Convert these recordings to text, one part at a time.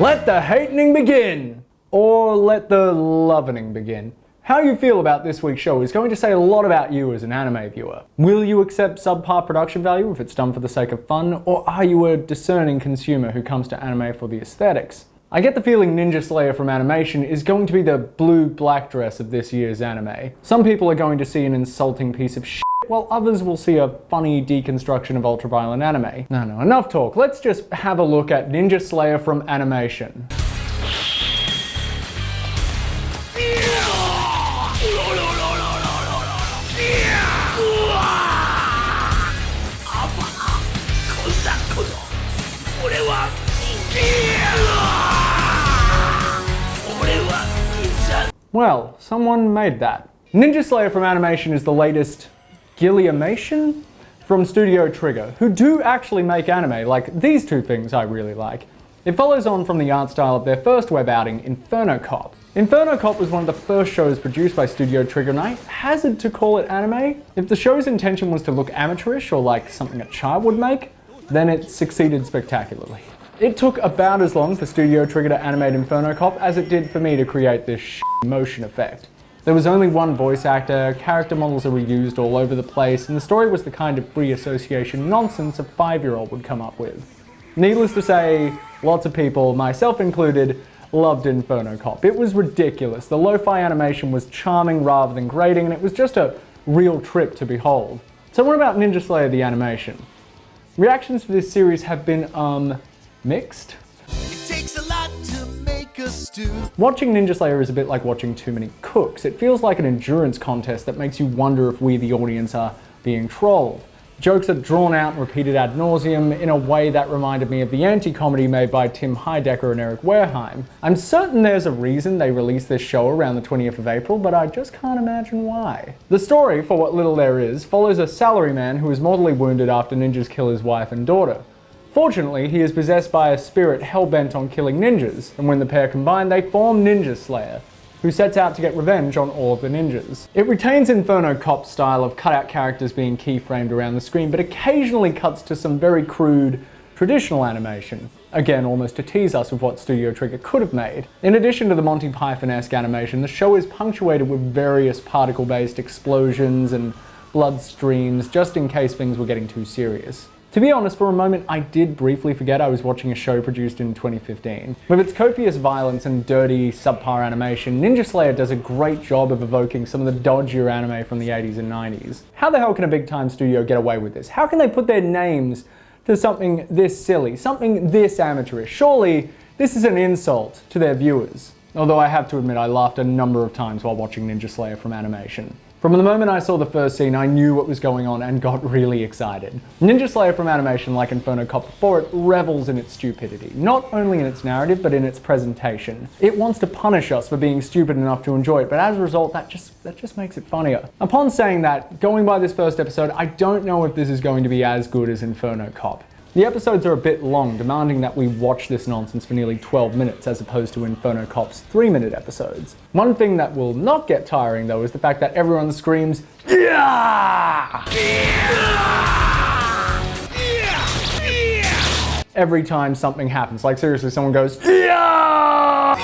Let the hatening begin! Or let the lovening begin. How you feel about this week's show is going to say a lot about you as an anime viewer. Will you accept subpar production value if it's done for the sake of fun, or are you a discerning consumer who comes to anime for the aesthetics? I get the feeling Ninja Slayer from Animation is going to be the blue-black dress of this year's anime. Some people are going to see an insulting piece of shit, while others will see a funny deconstruction of ultraviolent anime. No, enough talk. Let's just have a look at Ninja Slayer from Animation. Well, someone made that. Ninja Slayer from Animation is the latest Gilliamation from Studio Trigger, who do actually make anime, like these two things I really like. It follows on from the art style of their first web outing, Inferno Cop. Inferno Cop was one of the first shows produced by Studio Trigger, and I hazard to call it anime. If the show's intention was to look amateurish or like something a child would make, then it succeeded spectacularly. It took about as long for Studio Trigger to animate Inferno Cop as it did for me to create this motion effect. There was only one voice actor, character models are reused all over the place, and the story was the kind of free association nonsense a 5-year-old would come up with. Needless to say, lots of people, myself included, loved Inferno Cop. It was ridiculous. The lo-fi animation was charming rather than grating, and it was just a real trip to behold. So what about Ninja Slayer the animation? Reactions to this series have been, mixed. It takes a lot to make a stew. Watching Ninja Slayer is a bit like watching too many cooks. It feels like an endurance contest that makes you wonder if we, the audience, are being trolled. Jokes are drawn out and repeated ad nauseum in a way that reminded me of the anti-comedy made by Tim Heidecker and Eric Wareheim. I'm certain there's a reason they released this show around the 20th of April, but I just can't imagine why. The story, for what little there is, follows a salaryman who is mortally wounded after ninjas kill his wife and daughter. Fortunately, he is possessed by a spirit hell-bent on killing ninjas, and when the pair combine, they form Ninja Slayer, who sets out to get revenge on all of the ninjas. It retains Inferno Cop's style of cutout characters being keyframed around the screen, but occasionally cuts to some very crude, traditional animation. Again, almost to tease us with what Studio Trigger could have made. In addition to the Monty Python-esque animation, the show is punctuated with various particle-based explosions and blood streams, just in case things were getting too serious. To be honest, for a moment I did briefly forget I was watching a show produced in 2015. With its copious violence and dirty, subpar animation, Ninja Slayer does a great job of evoking some of the dodgier anime from the 80s and 90s. How the hell can a big-time studio get away with this? How can they put their names to something this silly, something this amateurish? Surely this is an insult to their viewers. Although I have to admit I laughed a number of times while watching Ninja Slayer from Animation. From the moment I saw the first scene, I knew what was going on and got really excited. Ninja Slayer from Animation, like Inferno Cop before it, revels in its stupidity. Not only in its narrative, but in its presentation. It wants to punish us for being stupid enough to enjoy it, but as a result, that just makes it funnier. Upon saying that, going by this first episode, I don't know if this is going to be as good as Inferno Cop. The episodes are a bit long, demanding that we watch this nonsense for nearly 12 minutes as opposed to Inferno Cop's 3-minute episodes. One thing that will not get tiring though is the fact that everyone screams, "Yeah!" every time something happens. Like seriously, someone goes, "Yeah!"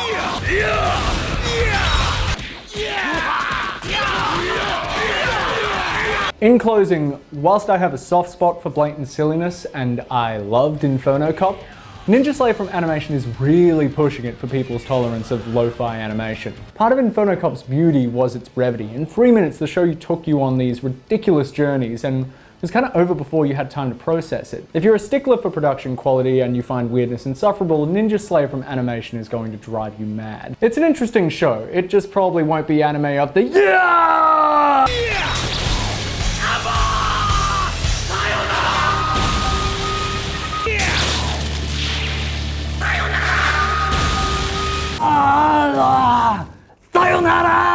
In closing, whilst I have a soft spot for blatant silliness and I loved Inferno Cop, Ninja Slayer from Animation is really pushing it for people's tolerance of lo-fi animation. Part of Inferno Cop's beauty was its brevity. In 3 minutes, the show took you on these ridiculous journeys and was kind of over before you had time to process it. If you're a stickler for production quality and you find weirdness insufferable, Ninja Slayer from Animation is going to drive you mad. It's an interesting show. It just probably won't be anime of the yeah! Sayonara!